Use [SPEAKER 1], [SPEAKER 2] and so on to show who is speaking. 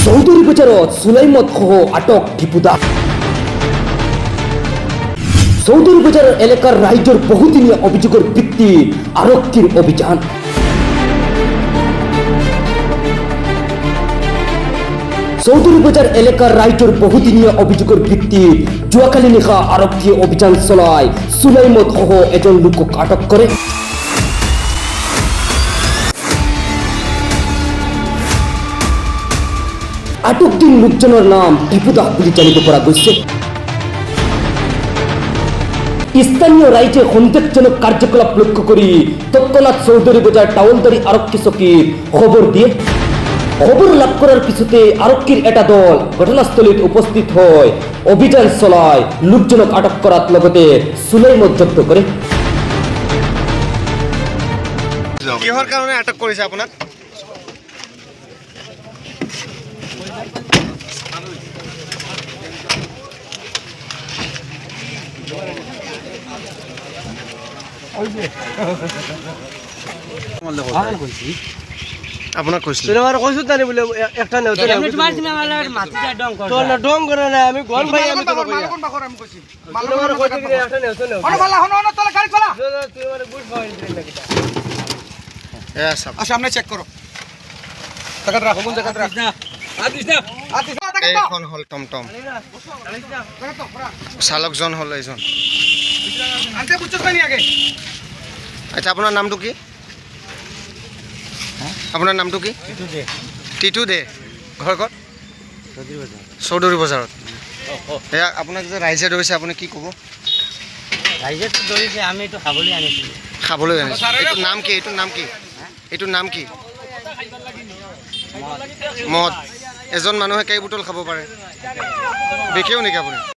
[SPEAKER 1] চৌধুরী বাজারত সুলাইমত সহ আটক টিপুদা। চৌধুরী বাজার এলাকার রাইজর বহুদিনীয়া অভিযোগের ভিত্তিত আরক্ষীর অভিযান। চৌধুরী বাজার এলাকার রাইজর বহুদিনীয়া অভিযোগের ভিত্তিত যোৱাকালি নিশা আৰক্ষীয়ে অভিযান চলায় সুলাইমত সহ এজন লোকক আটক করে। আটকদিন লোকজনের নাম টিপুদা বুলি জানিব পৰা গৈছে। স্থানীয় রাইজে সন্দেহজনক কার্যকলাপ লক্ষ্য করে তৎক্ষণাৎ চৌধুরী বাজার টাউনদারি আরক্ষী চকীত খবর দিয়ে খবর লাভ করার পিছতে আরক্ষীর এটা দল ঘটনাস্থলীত উপস্থিত হয় অভিযান চলায় লোকজনক আটক করার লগতে সুলাইমত জব্দ করে।
[SPEAKER 2] কিহৰ কাৰণে আটক কৰিছে আপোনাক? আপোনাক কৈছিল
[SPEAKER 3] কৈছো তানি বোলে একটা নেও ডং করে না আমি গন ভাই আমি তো কই মালকন বাখর আমি কইছি একটা নেও হনো ভালা হনো তোলা গাড়ি চলা তুই মানে গুড পয়েন্ট লাগি
[SPEAKER 2] আচ্ছা আপনি চেক করো টাকা রাখো কোন জায়গা রাখ না এইখন হল টমটম চালকজন হল এইজন।
[SPEAKER 3] আনতে বুঝছস নাই আগে
[SPEAKER 2] আচ্ছা আপোনাৰ নামটো কি? আপোনাৰ নামটো কি? টিটু দে। ঘৰ ক'ত? চৌধুৰী বজাৰত। এয়া আপোনাক যে ৰাইজে ধৰিছে আপুনি কি ক'ব?
[SPEAKER 4] রাইজে তো ধরেছে আমি একটু খাবলে আনিছিলাম।
[SPEAKER 2] খাবলৈ আনিছে। এইটোৰ নাম কি? এইটোৰ নাম কি? এইটোৰ নাম কি? মদ। এজন মানুহে কেই বোটল খাব পাৰে? বিকেও নেকি আপুনি?